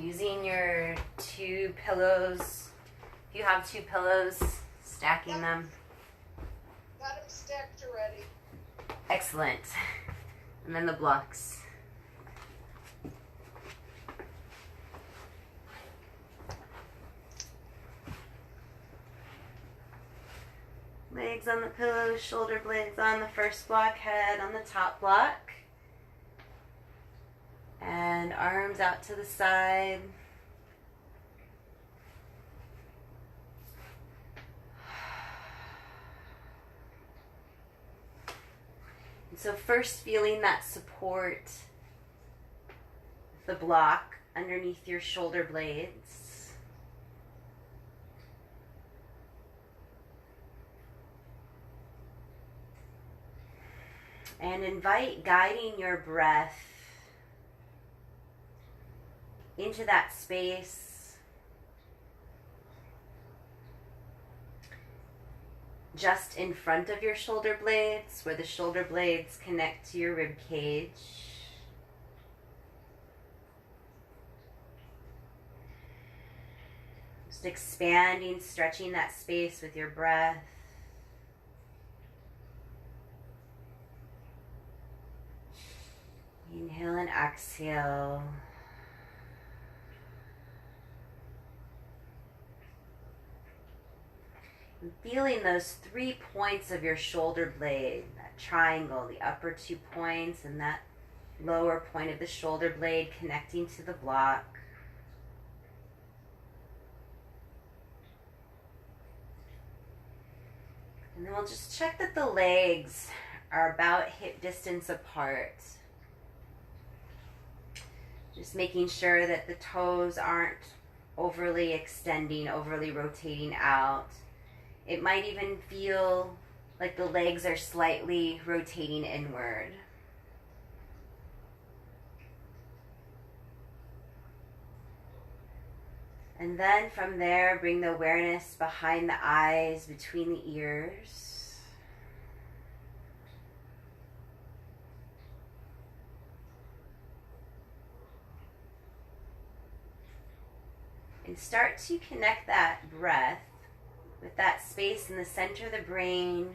using your two pillows. If you have two pillows, stacking them. Got them stacked already. Excellent. And then the blocks. Legs on the pillow, shoulder blades on the first block, head on the top block. And arms out to the side. And so first feeling that support, the block underneath your shoulder blades. And invite guiding your breath into that space just in front of your shoulder blades, where the shoulder blades connect to your rib cage. Just expanding, stretching that space with your breath. Inhale and exhale. And feeling those 3 points of your shoulder blade, that triangle, the upper 2 points and that lower point of the shoulder blade connecting to the block. And then we'll just check that the legs are about hip distance apart. Just making sure that the toes aren't overly extending, overly rotating out. It might even feel like the legs are slightly rotating inward. And then from there, bring the awareness behind the eyes, between the ears. And start to connect that breath with that space in the center of the brain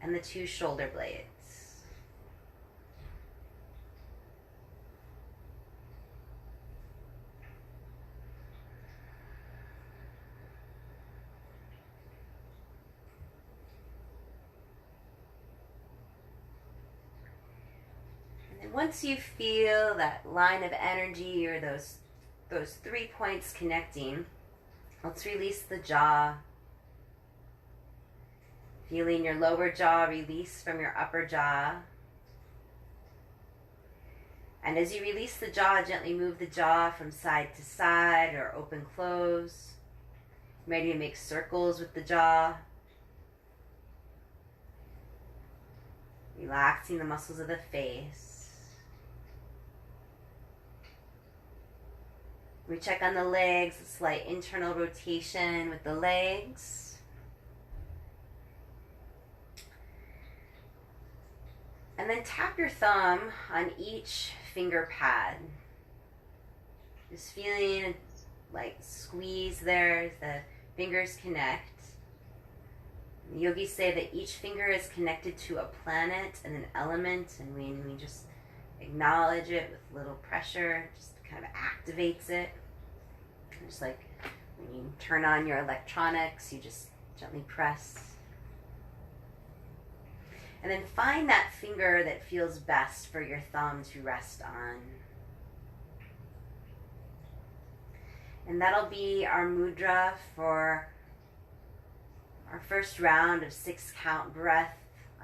and the two shoulder blades. And then once you feel that line of energy or those 3 points connecting, let's release the jaw. Feeling your lower jaw release from your upper jaw. And as you release the jaw, gently move the jaw from side to side or open, close. Ready to make circles with the jaw. Relaxing the muscles of the face. We check on the legs, a slight internal rotation with the legs. And then tap your thumb on each finger pad. Just feeling like squeeze there as the fingers connect. The yogis say that each finger is connected to a planet and an element, and when we just acknowledge it with a little pressure, just kind of activates it. Just like when you turn on your electronics, you just gently press. And then find that finger that feels best for your thumb to rest on. And that'll be our mudra for our first round of 6 count breath.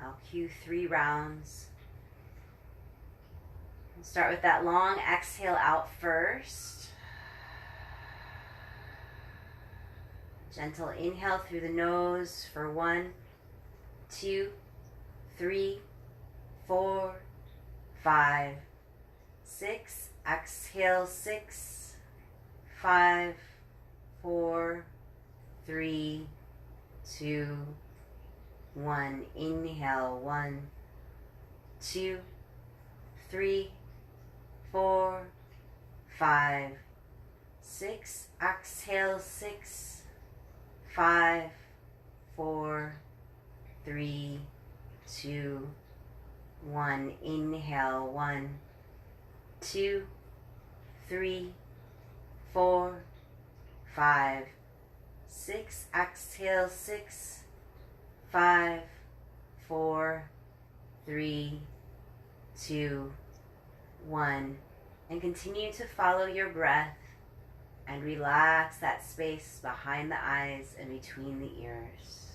I'll cue 3 rounds. We'll start with that long exhale out first. Gentle inhale through the nose for 1, 2, 3, 4, 5, 6. Exhale 6, 5, 4, 3, 2, 1. Inhale 1, 2, 3, 4, 5, 6. Exhale, 6, 5, 4, 3, 2, 1. Inhale, 1, 2, 3, 4, 5, 6. Exhale, 6, 5, 4, 3, 2, 1. And continue to follow your breath and relax that space behind the eyes and between the ears.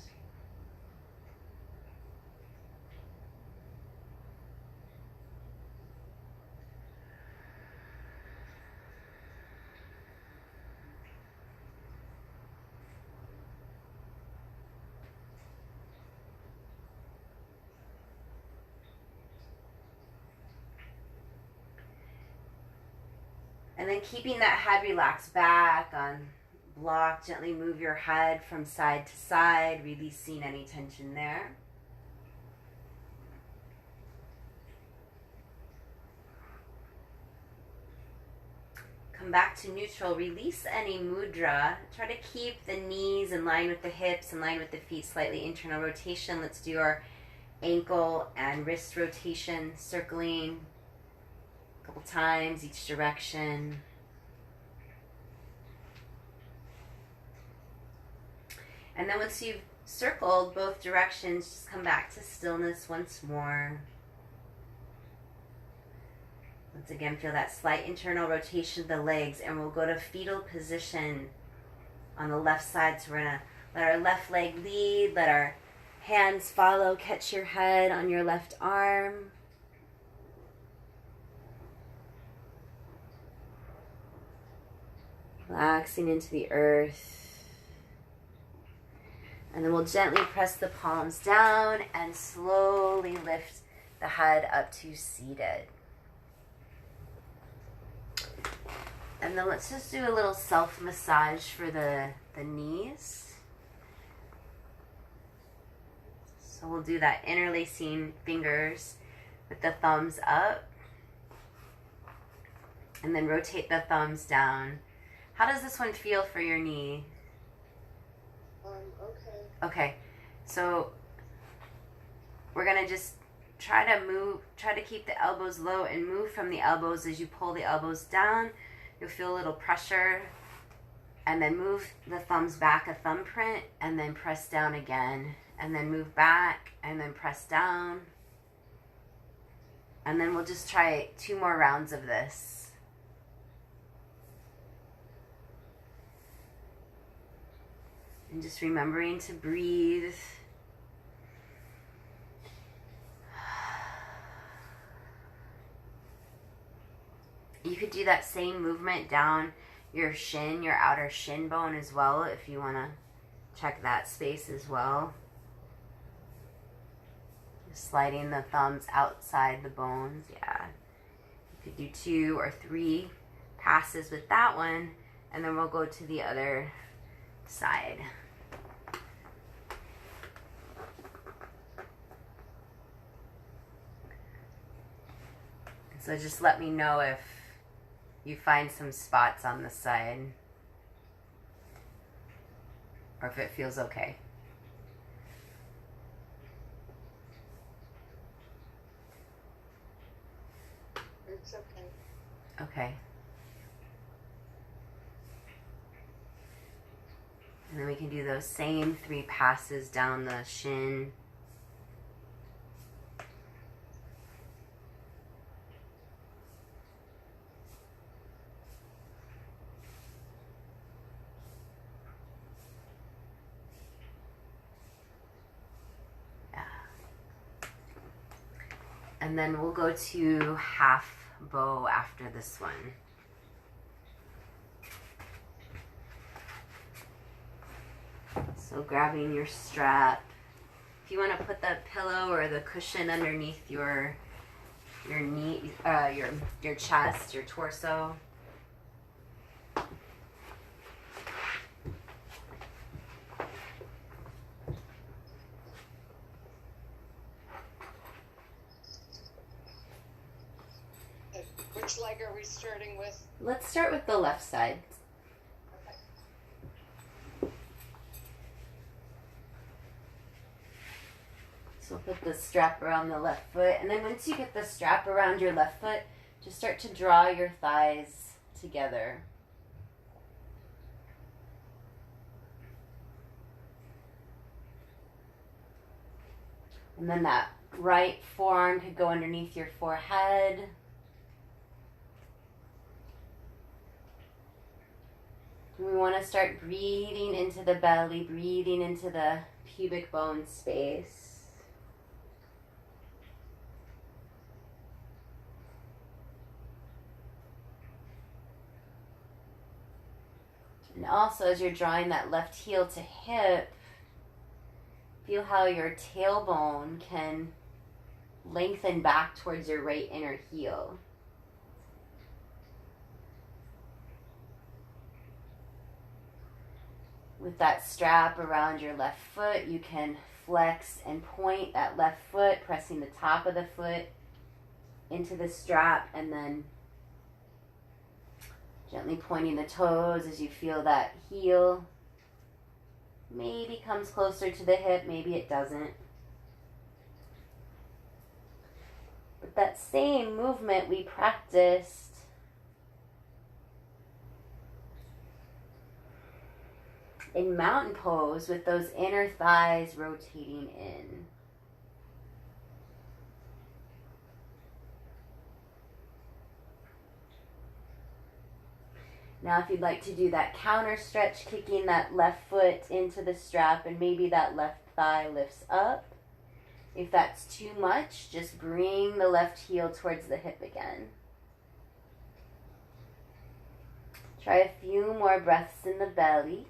And then keeping that head relaxed back on block, gently move your head from side to side, releasing any tension there. Come back to neutral, release any mudra. Try to keep the knees in line with the hips, in line with the feet, slightly internal rotation. Let's do our ankle and wrist rotation, circling a couple times each direction. And then once you've circled both directions, just come back to stillness once more. Once again, feel that slight internal rotation of the legs, and we'll go to fetal position on the left side. So we're going to let our left leg lead, let our hands follow, catch your head on your left arm. Relaxing into the earth. And then we'll gently press the palms down and slowly lift the head up to seated. And then let's just do a little self-massage for the knees. So we'll do that interlacing fingers with the thumbs up. And then rotate the thumbs down. How does this one feel for your knee? Okay. Okay, so we're gonna just try to keep the elbows low and move from the elbows. As you pull the elbows down, you'll feel a little pressure, and then move the thumbs back a thumbprint, and then press down again, and then move back, and then press down. And then we'll just try 2 more rounds of this. And just remembering to breathe. You could do that same movement down your shin, your outer shin bone as well, if you want to check that space as well. Just sliding the thumbs outside the bones, yeah. You could do 2 or 3 passes with that one, and then we'll go to the other side. So just let me know if you find some spots on the side, or if it feels okay. It's okay. Okay. And then we can do those same 3 passes down the shin. And then we'll go to half bow after this one. So grabbing your strap. If you want to put the pillow or the cushion underneath your knee, your chest, your torso. Which leg are we starting with? Let's start with the left side. Okay. So put the strap around the left foot, and then once you get the strap around your left foot, just start to draw your thighs together. And then that right forearm could go underneath your forehead. We want to start breathing into the belly, breathing into the pubic bone space. And also, as you're drawing that left heel to hip, feel how your tailbone can lengthen back towards your right inner heel. With that strap around your left foot, you can flex and point that left foot, pressing the top of the foot into the strap, and then gently pointing the toes as you feel that heel maybe comes closer to the hip, maybe it doesn't. But that same movement we practiced in mountain pose with those inner thighs rotating in. Now if you'd like to do that counter stretch, kicking that left foot into the strap and maybe that left thigh lifts up. If that's too much, just bring the left heel towards the hip again. Try a few more breaths in the belly.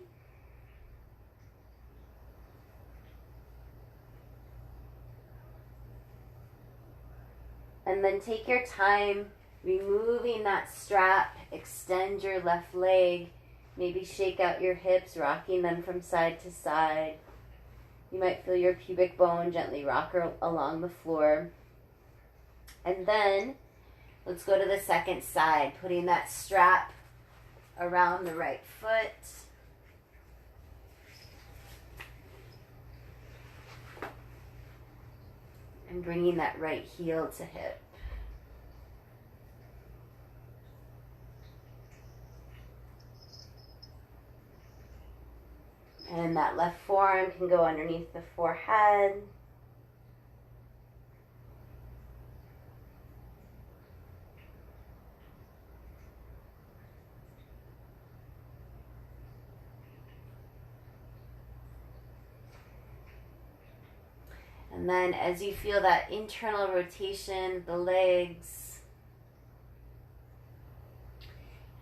And then take your time removing that strap, extend your left leg, maybe shake out your hips, rocking them from side to side. You might feel your pubic bone gently rock along the floor. And then let's go to the second side, putting that strap around the right foot. And bringing that right heel to hip. And that left forearm can go underneath the forehead. And then as you feel that internal rotation, the legs,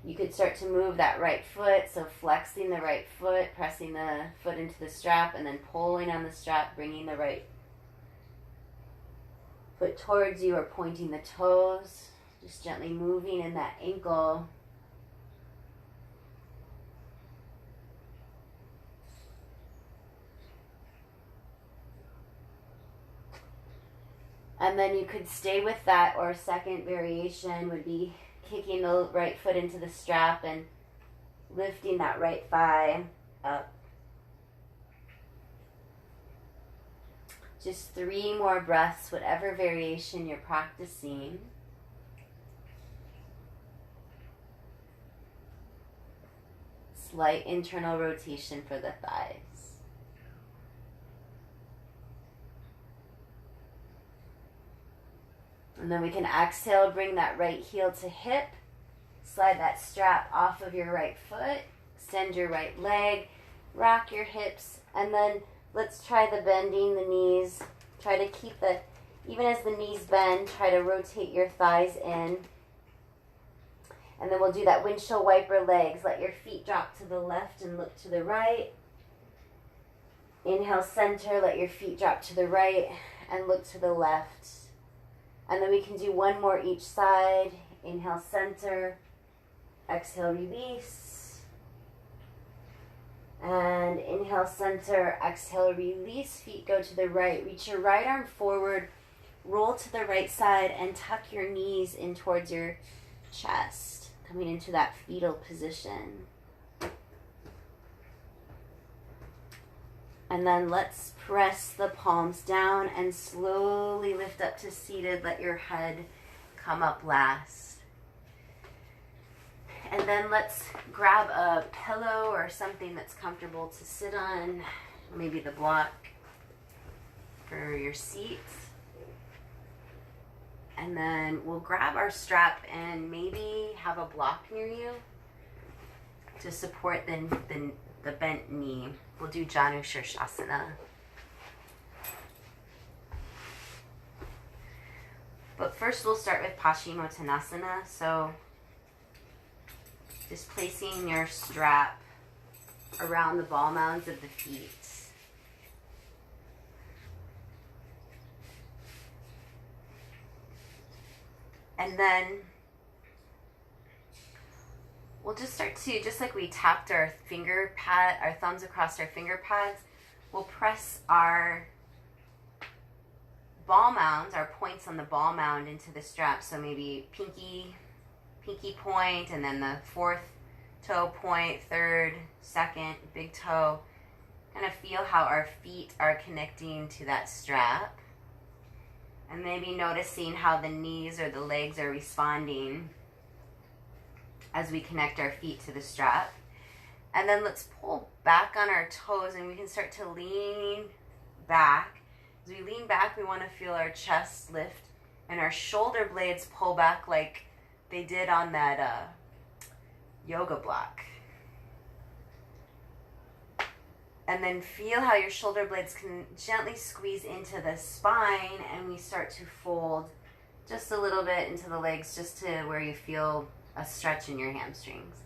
you could start to move that right foot, so flexing the right foot, pressing the foot into the strap, and then pulling on the strap, bringing the right foot towards you or pointing the toes, just gently moving in that ankle. And then you could stay with that, or a second variation would be kicking the right foot into the strap and lifting that right thigh up. Just 3 more breaths, whatever variation you're practicing. Slight internal rotation for the thighs. And then we can exhale, bring that right heel to hip, slide that strap off of your right foot, extend your right leg, rock your hips, and then let's try the bending the knees. Try to keep even as the knees bend, try to rotate your thighs in. And then we'll do that windshield wiper legs. Let your feet drop to the left and look to the right. Inhale, center, let your feet drop to the right and look to the left. And then we can do one more each side. Inhale, center. Exhale, release. And inhale, center. Exhale, release. Feet go to the right. Reach your right arm forward. Roll to the right side and tuck your knees in towards your chest, coming into that fetal position. And then let's press the palms down and slowly lift up to seated. Let your head come up last. And then let's grab a pillow or something that's comfortable to sit on. Maybe the block for your seat. And then we'll grab our strap and maybe have a block near you to support the bent knee. We'll do Janu Shirshasana. But first we'll start with Paschimottanasana. So just placing your strap around the ball mounds of the feet. And then we'll just start to, just like we tapped our thumbs across our finger pads, we'll press our ball mounds, our points on the ball mound into the strap. So maybe pinky point, and then the fourth toe point, third, second, big toe. Kind of feel how our feet are connecting to that strap. And maybe noticing how the knees or the legs are responding as we connect our feet to the strap. And then let's pull back on our toes and we can start to lean back. As we lean back, we want to feel our chest lift and our shoulder blades pull back like they did on that yoga block. And then feel how your shoulder blades can gently squeeze into the spine, and we start to fold just a little bit into the legs, just to where you feel a stretch in your hamstrings.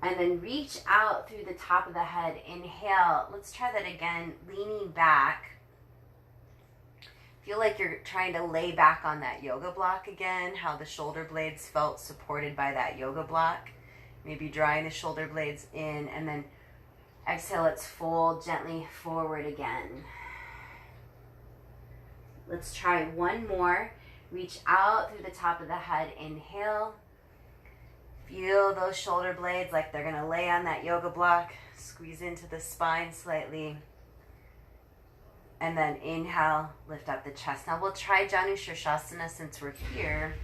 And then reach out through the top of the head. Inhale. Let's try that again. Leaning back. Feel like you're trying to lay back on that yoga block again, how the shoulder blades felt supported by that yoga block. Maybe drawing the shoulder blades in, and then exhale, let's fold gently forward again. Let's try one more. Reach out through the top of the head. Inhale. Feel those shoulder blades like they're going to lay on that yoga block. Squeeze into the spine slightly. And then inhale, lift up the chest. Now we'll try Janu Shirshasana since we're here.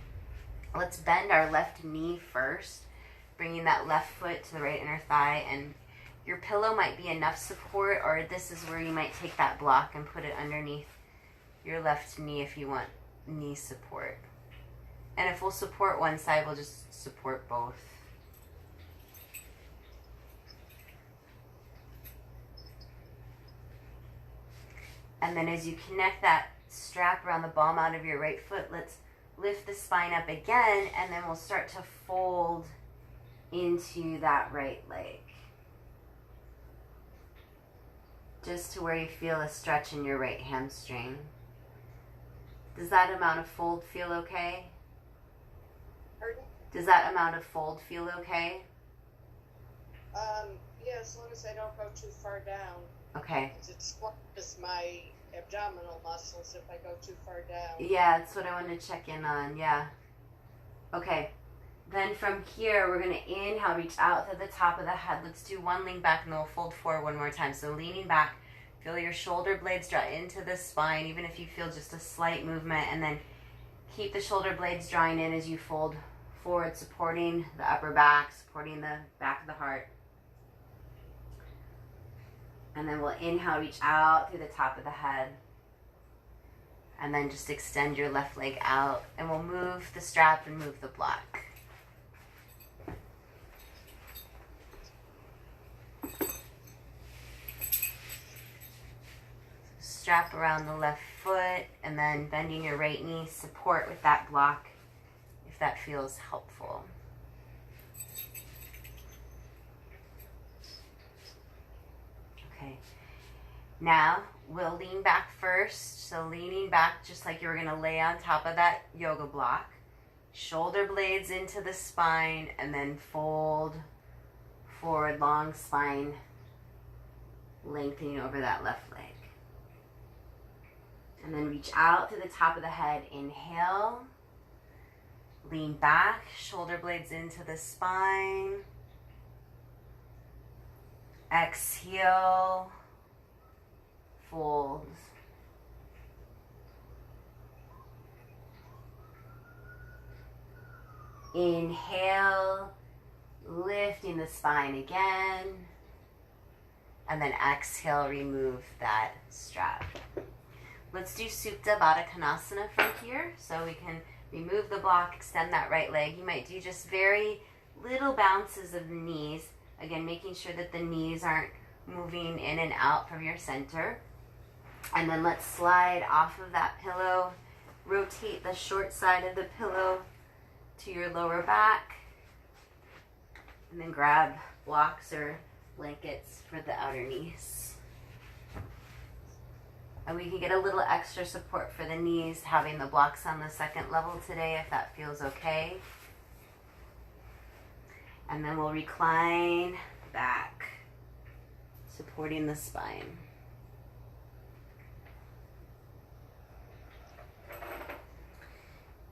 Let's bend our left knee first, bringing that left foot to the right inner thigh, and your pillow might be enough support, or this is where you might take that block and put it underneath your left knee if you want knee support. And if we'll support one side, we'll just support both. And then as you connect that strap around the ball mount of your right foot, let's lift the spine up again, and then we'll start to fold into that right leg. Just to where you feel a stretch in your right hamstring. Does that amount of fold feel okay? Pardon? Does that amount of fold feel okay? Yeah, as long as I don't go too far down. Okay. It squashes my abdominal muscles if I go too far down. Yeah, that's what I wanted to check in on. Yeah. Okay. Then from here, we're going to inhale, reach out to the top of the head. Let's do one lean back, and then we'll fold forward one more time. So leaning back, feel your shoulder blades draw into the spine, even if you feel just a slight movement. And then keep the shoulder blades drawing in as you fold forward, supporting the upper back, supporting the back of the heart. And then we'll inhale, reach out through the top of the head. And then just extend your left leg out. And we'll move the strap and move the block. Strap around the left foot, and then bending your right knee, support with that block if that feels helpful. Okay, now we'll lean back first. So leaning back just like you were going to lay on top of that yoga block. Shoulder blades into the spine, and then fold forward, long spine, lengthening over that left leg. And then reach out to the top of the head. Inhale. Lean back, shoulder blades into the spine. Exhale, fold. Inhale, lifting the spine again. And then exhale, remove that strap. Let's do Supta Baddha Konasana from here. So we can remove the block, extend that right leg. You might do just very little bounces of the knees. Again, making sure that the knees aren't moving in and out from your center. And then let's slide off of that pillow. Rotate the short side of the pillow to your lower back. And then grab blocks or blankets for the outer knees. And we can get a little extra support for the knees, having the blocks on the second level today, if that feels okay. And then we'll recline back, supporting the spine.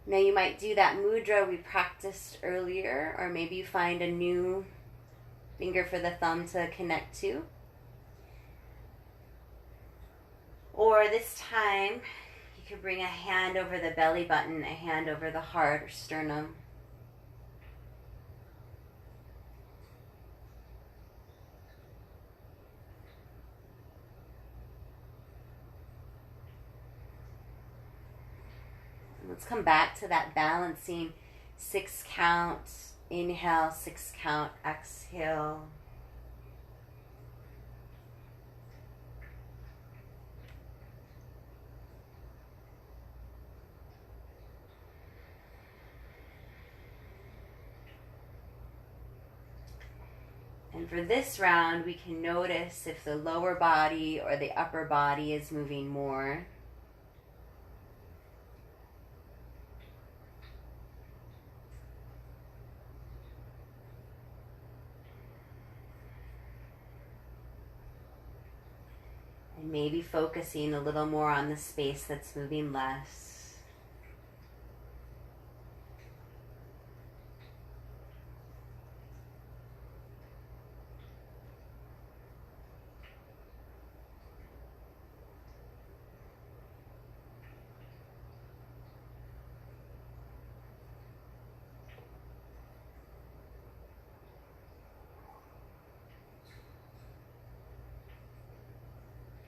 Now you might do that mudra we practiced earlier, or maybe you find a new finger for the thumb to connect to. Or this time, you could bring a hand over the belly button, a hand over the heart or sternum. Let's come back to that balancing 6 count. Inhale, 6 count, exhale. And for this round, we can notice if the lower body or the upper body is moving more. And maybe focusing a little more on the space that's moving less.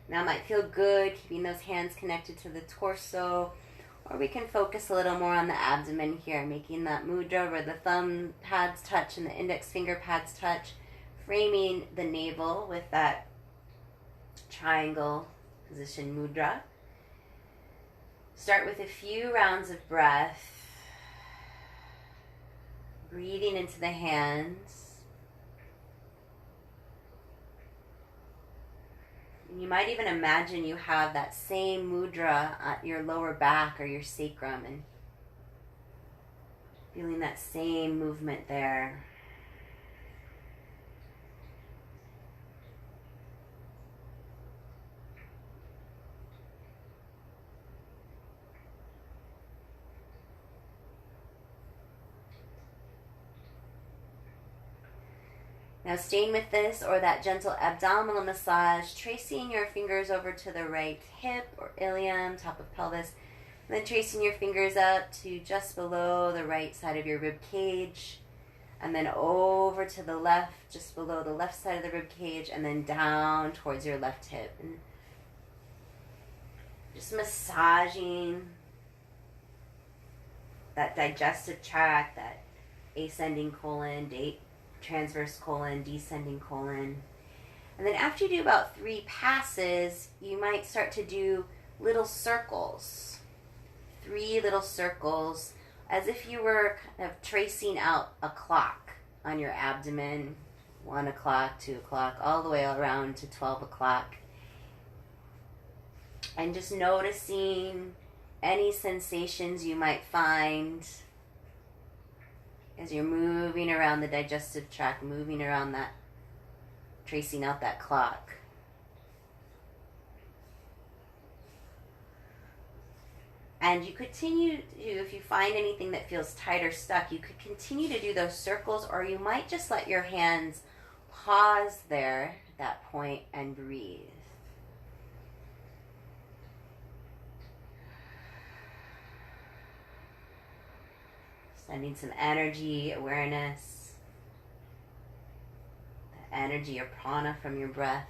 Now it might feel good keeping those hands connected to the torso, or we can focus a little more on the abdomen here, making that mudra where the thumb pads touch and the index finger pads touch, framing the navel with that triangle position mudra. Start with a few rounds of breath, breathing into the hands. You might even imagine you have that same mudra at your lower back or your sacrum and feeling that same movement there. Now staying with this or that gentle abdominal massage, tracing your fingers over to the right hip or ilium, top of pelvis, and then tracing your fingers up to just below the right side of your rib cage, and then over to the left, just below the left side of the rib cage, and then down towards your left hip. And just massaging that digestive tract, that ascending colon, transverse colon, descending colon. And then after you do about 3 passes, you might start to do little circles. 3 little circles, as if you were kind of tracing out a clock on your abdomen. 1 o'clock, 2 o'clock, all the way around to 12 o'clock. And just noticing any sensations you might find as you're moving around the digestive tract, moving around that, tracing out that clock. And you continue to, if you find anything that feels tight or stuck, you could continue to do those circles, or you might just let your hands pause there at that point and breathe. Sending some energy, awareness, the energy or prana from your breath.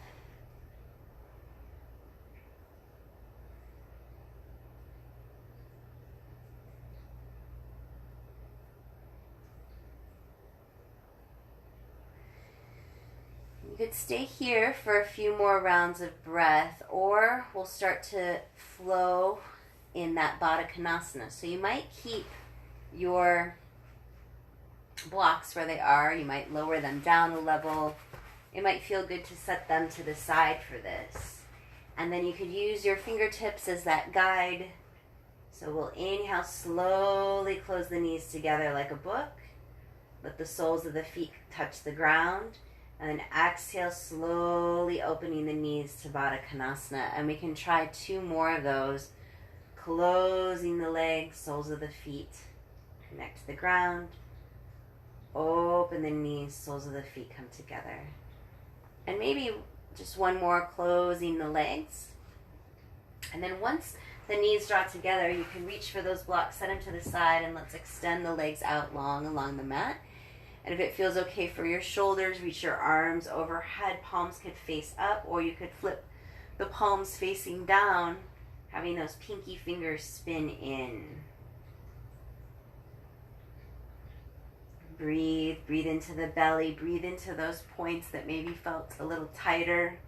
You could stay here for a few more rounds of breath, or we'll start to flow in that Baddha Konasana. So you might keep your blocks where they are. You might lower them down a level. It might feel good to set them to the side for this. And then you could use your fingertips as that guide. So we'll inhale, slowly close the knees together like a book. Let the soles of the feet touch the ground. And then exhale, slowly opening the knees to Baddha Konasana. And we can try 2 more of those. Closing the legs, soles of the feet connect to the ground. Open the knees, soles of the feet come together. And maybe just 1 more, closing the legs. And then once the knees draw together, you can reach for those blocks, set them to the side, and let's extend the legs out long along the mat. And if it feels okay for your shoulders, reach your arms overhead. Palms could face up, or you could flip the palms facing down, having those pinky fingers spin in. Breathe into the belly. Breathe into those points that maybe felt a little tighter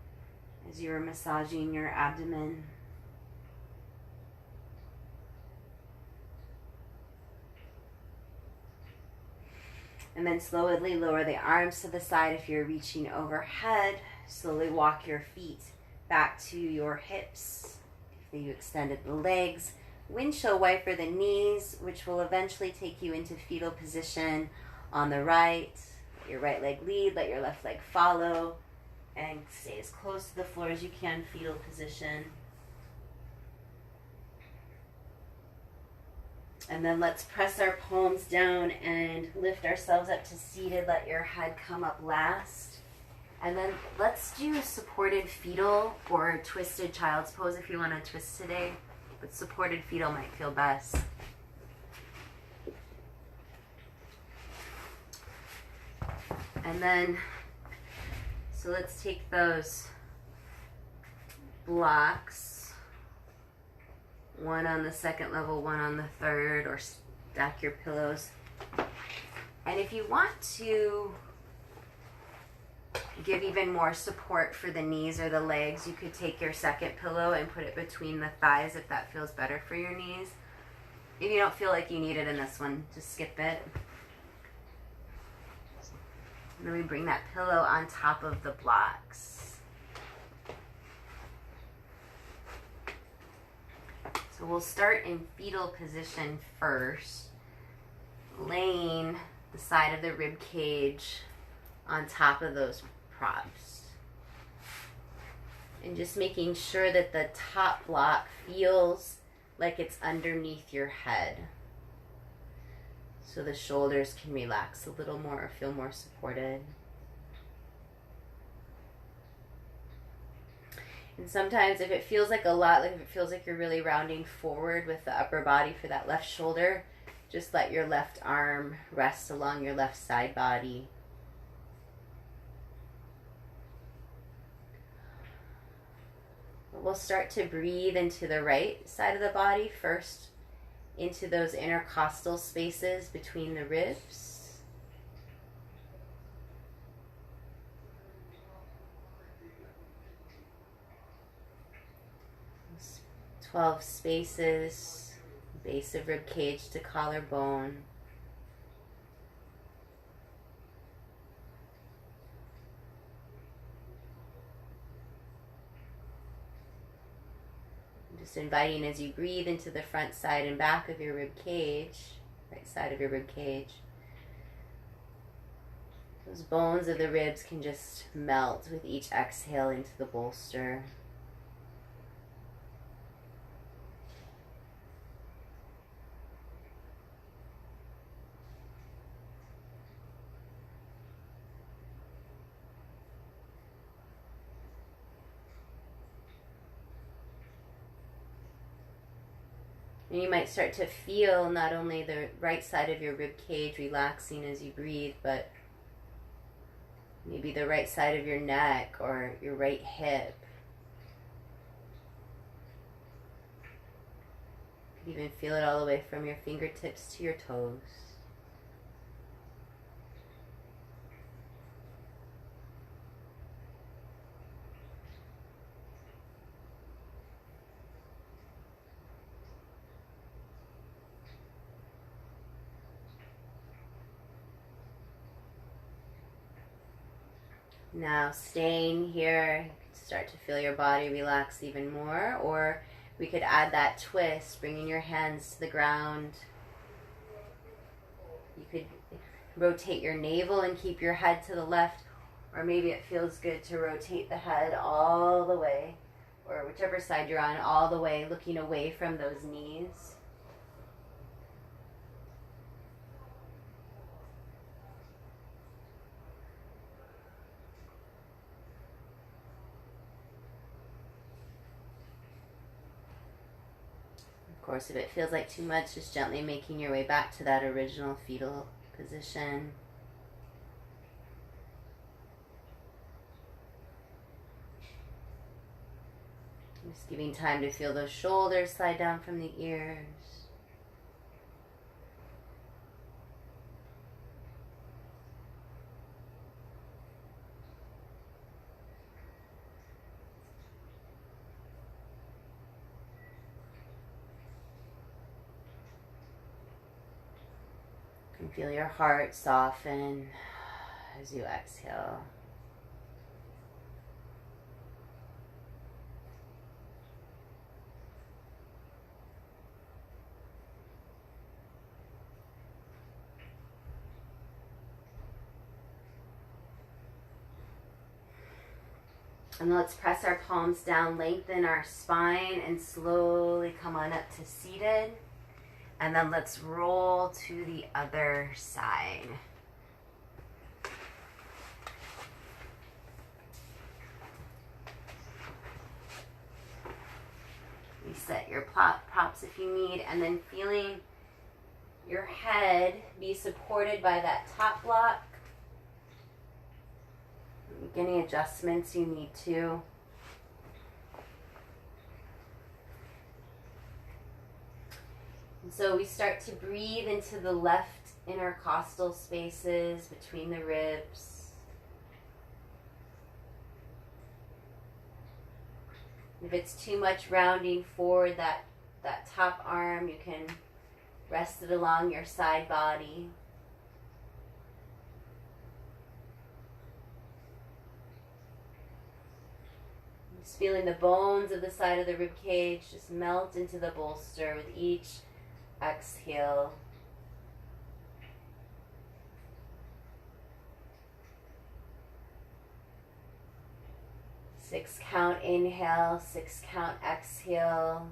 as you were massaging your abdomen. And then slowly lower the arms to the side if you're reaching overhead. Slowly walk your feet back to your hips. If you extended the legs, windshield wiper the knees, which will eventually take you into fetal position on the right. Let your right leg lead, let your left leg follow, and stay as close to the floor as you can, fetal position. And then let's press our palms down and lift ourselves up to seated. Let your head come up last. And then let's do supported fetal or twisted child's pose if you want to twist today. But supported fetal might feel best. And then, so let's take those blocks, 1 on the second level, 1 on the third, or stack your pillows. And if you want to give even more support for the knees or the legs, you could take your second pillow and put it between the thighs if that feels better for your knees. If you don't feel like you need it in this one, just skip it. And then we bring that pillow on top of the blocks. So we'll start in fetal position first, laying the side of the rib cage on top of those props. And just making sure that the top block feels like it's underneath your head. So the shoulders can relax a little more or feel more supported. And sometimes if it feels like a lot, like if it feels like you're really rounding forward with the upper body for that left shoulder, just let your left arm rest along your left side body. We'll start to breathe into the right side of the body first, into those intercostal spaces between the ribs. 12 spaces, base of rib cage to collarbone. Just inviting as you breathe into the front side and back of your rib cage, right side of your rib cage. Those bones of the ribs can just melt with each exhale into the bolster. And you might start to feel not only the right side of your rib cage relaxing as you breathe, but maybe the right side of your neck or your right hip. You can even feel it all the way from your fingertips to your toes. Now staying here, you can start to feel your body relax even more, or we could add that twist, bringing your hands to the ground. You could rotate your navel and keep your head to the left, or maybe it feels good to rotate the head all the way, or whichever side you're on, all the way, looking away from those knees. Of course, if it feels like too much, just gently making your way back to that original fetal position. Just giving time to feel those shoulders slide down from the ears. You can feel your heart soften as you exhale. And let's press our palms down, lengthen our spine, and slowly come on up to seated. And then let's roll to the other side. Reset your props if you need, and then feeling your head be supported by that top block. Make any adjustments you need to. And so we start to breathe into the left intercostal spaces between the ribs. If it's too much rounding forward, that top arm, you can rest it along your side body. Just feeling the bones of the side of the rib cage just melt into the bolster with each exhale. Six count inhale, 6 count exhale.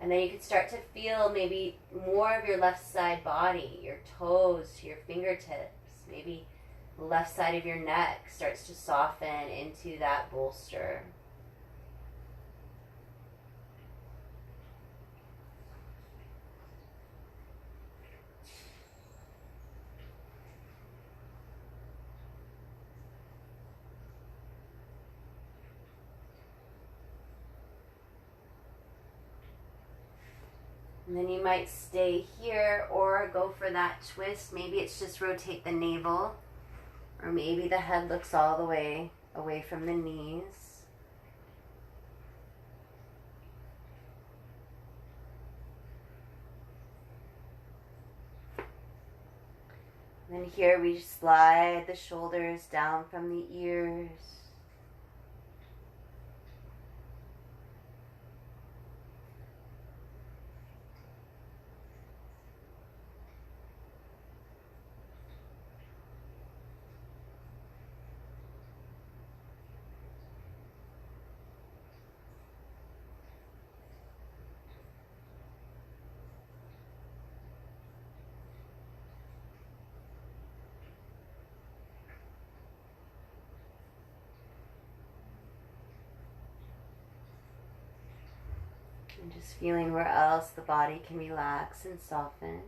And then you can start to feel maybe more of your left side body, your toes to your fingertips. Maybe the left side of your neck starts to soften into that bolster. And then you might stay here or go for that twist. Maybe it's just rotate the navel, or maybe the head looks all the way away from the knees. And then here we slide the shoulders down from the ears. And just feeling where else the body can relax and soften.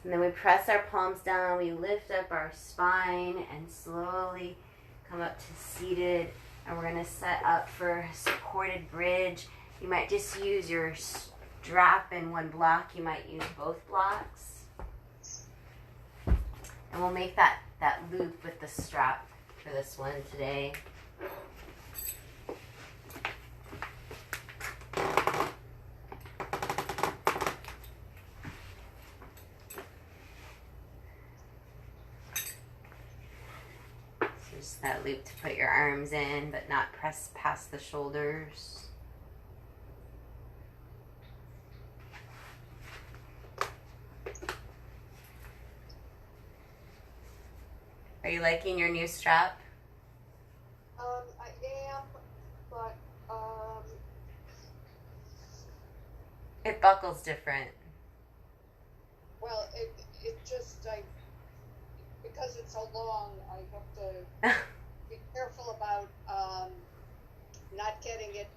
And then we press our palms down, we lift up our spine and slowly come up to seated. And we're going to set up for a supported bridge. You might just use your strap in one block. You might use both blocks. And we'll make that loop with the strap for this one today. Just that loop to put your arms in, but not press past the shoulders. Are you liking your new strap? I am, but it buckles different. Well, it just because it's so long, I have to be careful about not getting it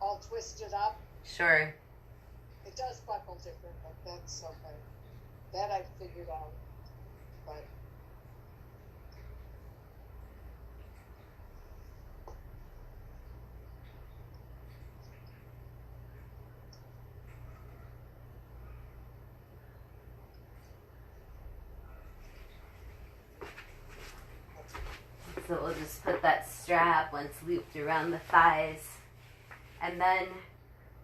all twisted up. Sure. It does buckle different, but that's okay. That I've figured out. But so we'll just put that strap once looped around the thighs. And then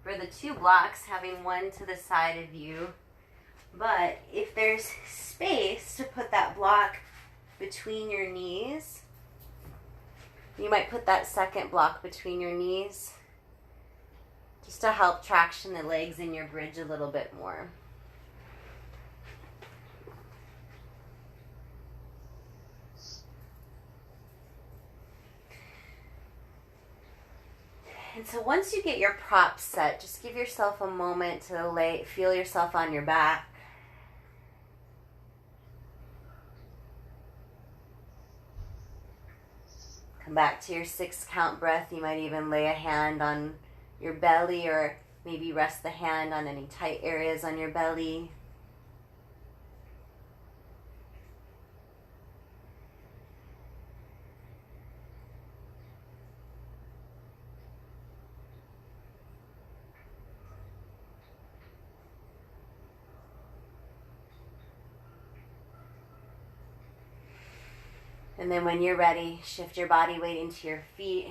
for the two blocks, having one to the side of you. But if there's space to put that block between your knees, you might put that second block between your knees just to help traction the legs in your bridge a little bit more. And so once you get your props set, just give yourself a moment to feel yourself on your back. Come back to your 6 count breath. You might even lay a hand on your belly or maybe rest the hand on any tight areas on your belly. And then when you're ready, shift your body weight into your feet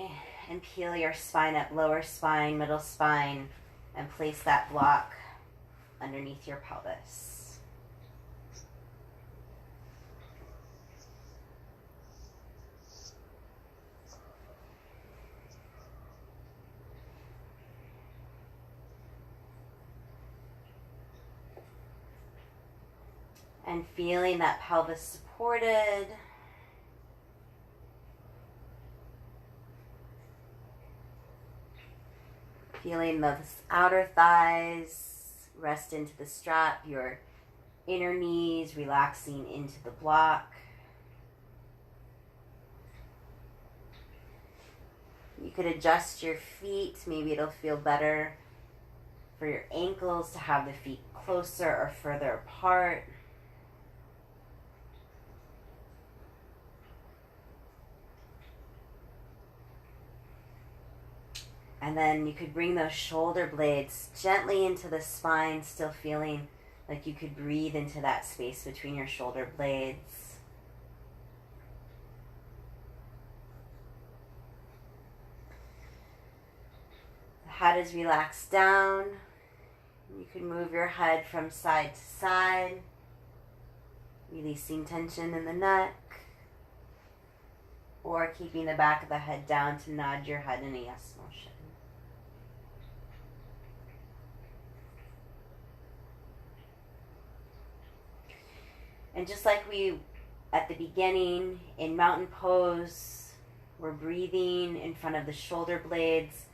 and peel your spine up, lower spine, middle spine, and place that block underneath your pelvis. And feeling that pelvis supported. Feeling those outer thighs rest into the strap, your inner knees relaxing into the block. You could adjust your feet. Maybe it'll feel better for your ankles to have the feet closer or further apart. And then you could bring those shoulder blades gently into the spine, still feeling like you could breathe into that space between your shoulder blades. The head is relaxed down. You can move your head from side to side, releasing tension in the neck, or keeping the back of the head down to nod your head in a yes motion. And just like we, at the beginning, in mountain pose, we're breathing in front of the shoulder blades.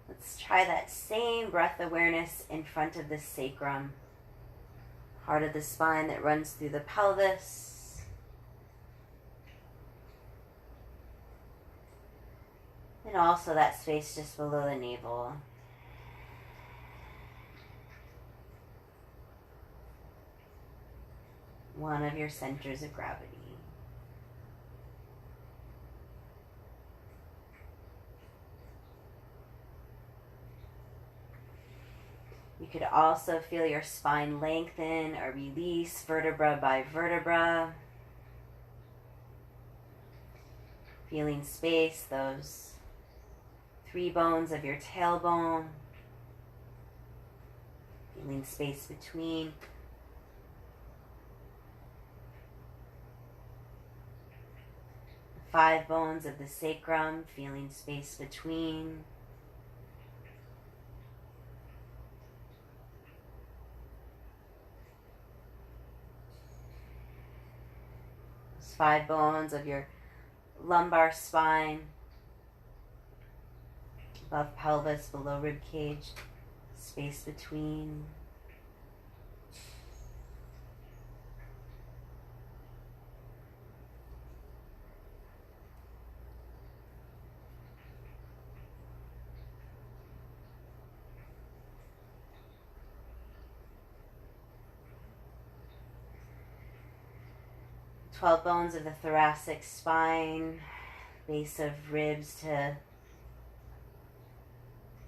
Let's try that same breath awareness in front of the sacrum. Part of the spine that runs through the pelvis. And also that space just below the navel. One of your centers of gravity. You could also feel your spine lengthen or release vertebra by vertebra. Feeling space, those 3 bones of your tailbone. Feeling space between. The 5 bones of the sacrum, feeling space between. Those 5 bones of your lumbar spine, above pelvis, below rib cage, space between. The 12 bones of the thoracic spine, base of ribs to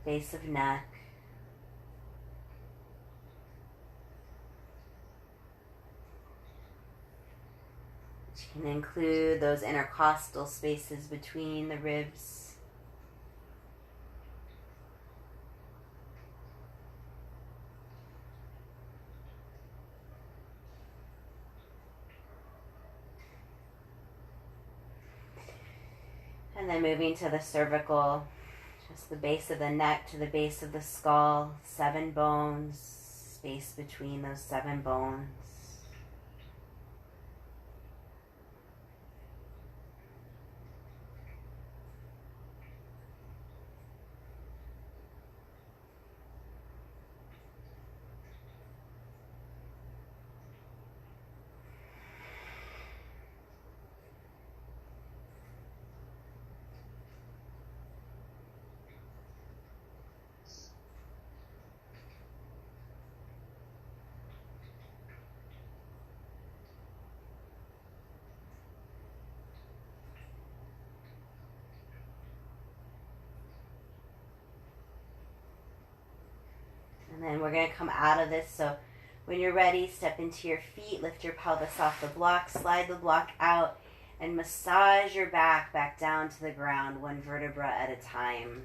base of neck. Which can include those intercostal spaces between the ribs. And then moving to the cervical, just the base of the neck to the base of the skull, 7 bones, space between those 7 bones. And then we're going to come out of this. So when you're ready, step into your feet, lift your pelvis off the block, slide the block out, and massage your back down to the ground, 1 vertebra at a time.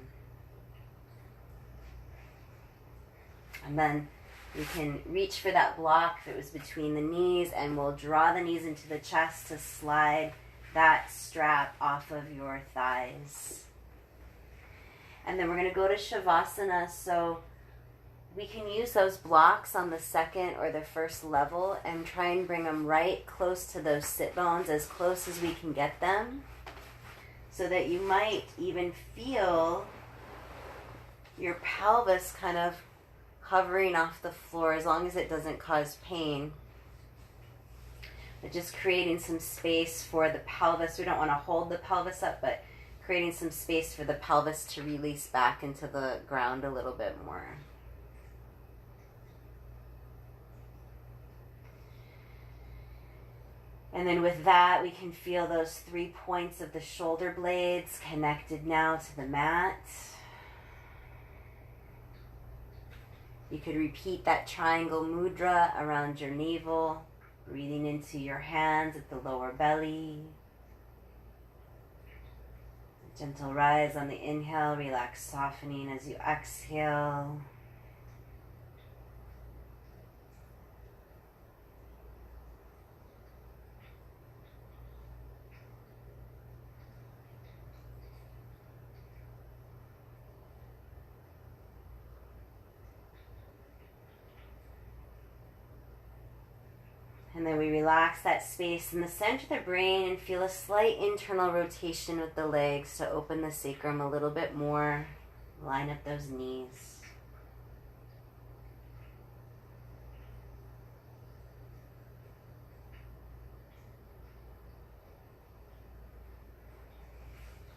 And then you can reach for that block if it was between the knees, and we'll draw the knees into the chest to slide that strap off of your thighs. And then we're going to go to Shavasana. So we can use those blocks on the 2nd or the 1st level and try and bring them right close to those sit bones, as close as we can get them, so that you might even feel your pelvis kind of hovering off the floor, as long as it doesn't cause pain. But just creating some space for the pelvis. We don't want to hold the pelvis up, but creating some space for the pelvis to release back into the ground a little bit more. And then with that, we can feel those 3 points of the shoulder blades connected now to the mat. You could repeat that triangle mudra around your navel, breathing into your hands at the lower belly. Gentle rise on the inhale, relax, softening as you exhale. And then we relax that space in the center of the brain and feel a slight internal rotation with the legs to open the sacrum a little bit more. Line up those knees.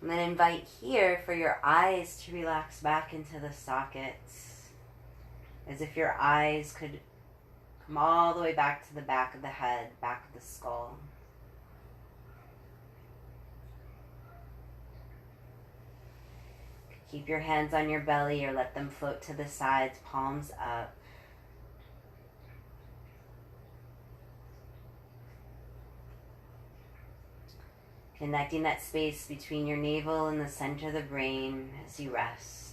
And then invite here for your eyes to relax back into the sockets, as if your eyes could come all the way back to the back of the head, back of the skull. Keep your hands on your belly or let them float to the sides, palms up. Connecting that space between your navel and the center of the brain as you rest.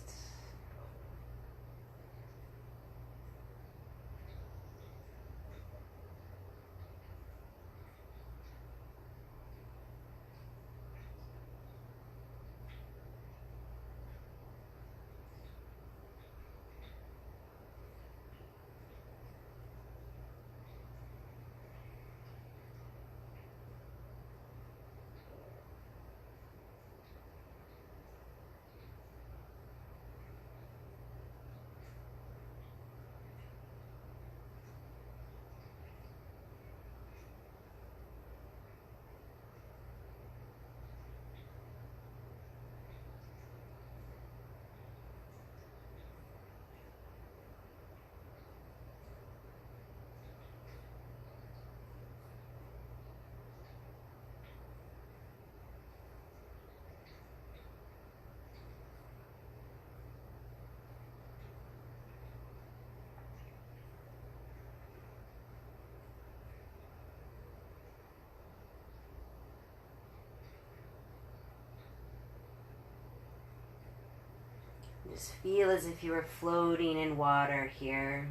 Just feel as if you were floating in water here.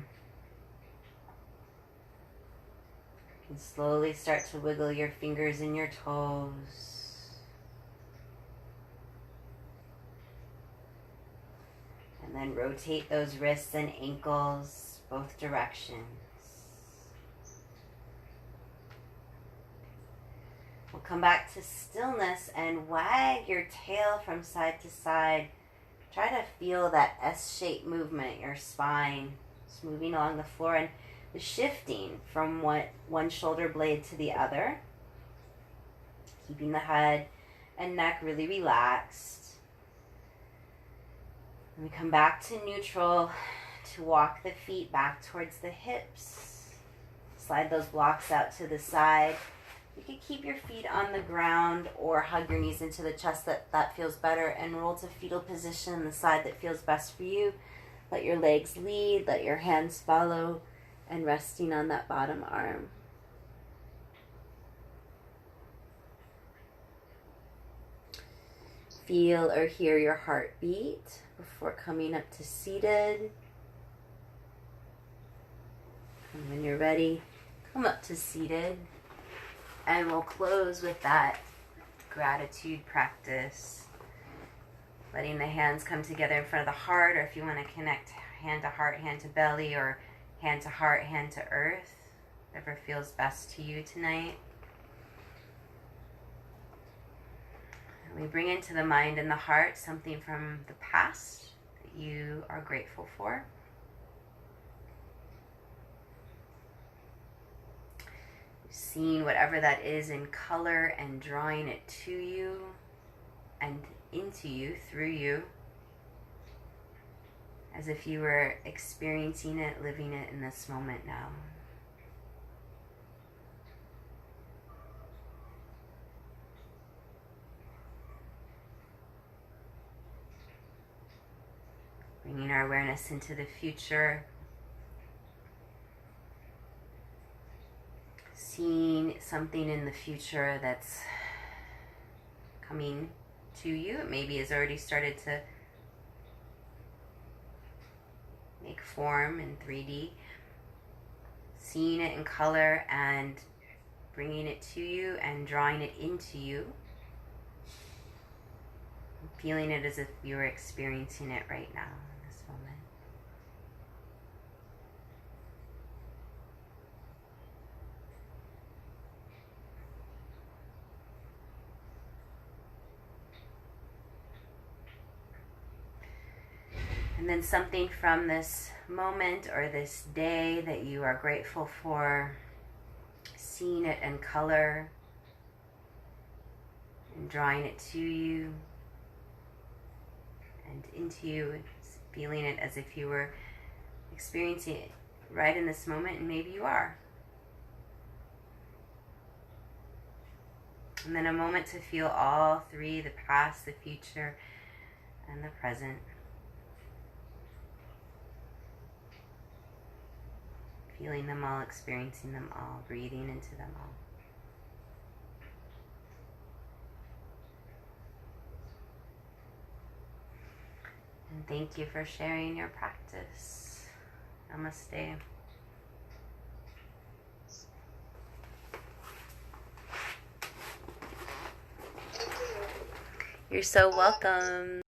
And slowly start to wiggle your fingers and your toes. And then rotate those wrists and ankles both directions. We'll come back to stillness and wag your tail from side to side. Try to feel that S-shaped movement, your spine just moving along the floor and the shifting from one shoulder blade to the other. Keeping the head and neck really relaxed. And we come back to neutral to walk the feet back towards the hips. Slide those blocks out to the side. You can keep your feet on the ground or hug your knees into the chest that feels better, and roll to fetal position on the side that feels best for you. Let your legs lead, let your hands follow, and resting on that bottom arm. Feel or hear your heartbeat before coming up to seated. And when you're ready, come up to seated. And we'll close with that gratitude practice. Letting the hands come together in front of the heart, or if you want to connect hand to heart, hand to belly, or hand to heart, hand to earth, whatever feels best to you tonight. And we bring into the mind and the heart something from the past that you are grateful for. Seeing whatever that is in color and drawing it to you and into you, through you, as if you were experiencing it, living it in this moment now. Bringing our awareness into the future. Seeing something in the future that's coming to you. It maybe has already started to make form in 3D. Seeing it in color and bringing it to you and drawing it into you. Feeling it as if you were experiencing it right now in this moment. And then something from this moment or this day that you are grateful for, seeing it in color and drawing it to you, and into you, feeling it as if you were experiencing it right in this moment, and maybe you are. And then a moment to feel all three, the past, the future, and the present. Feeling them all, experiencing them all, breathing into them all. And thank you for sharing your practice. Namaste. Thank you. You're so welcome.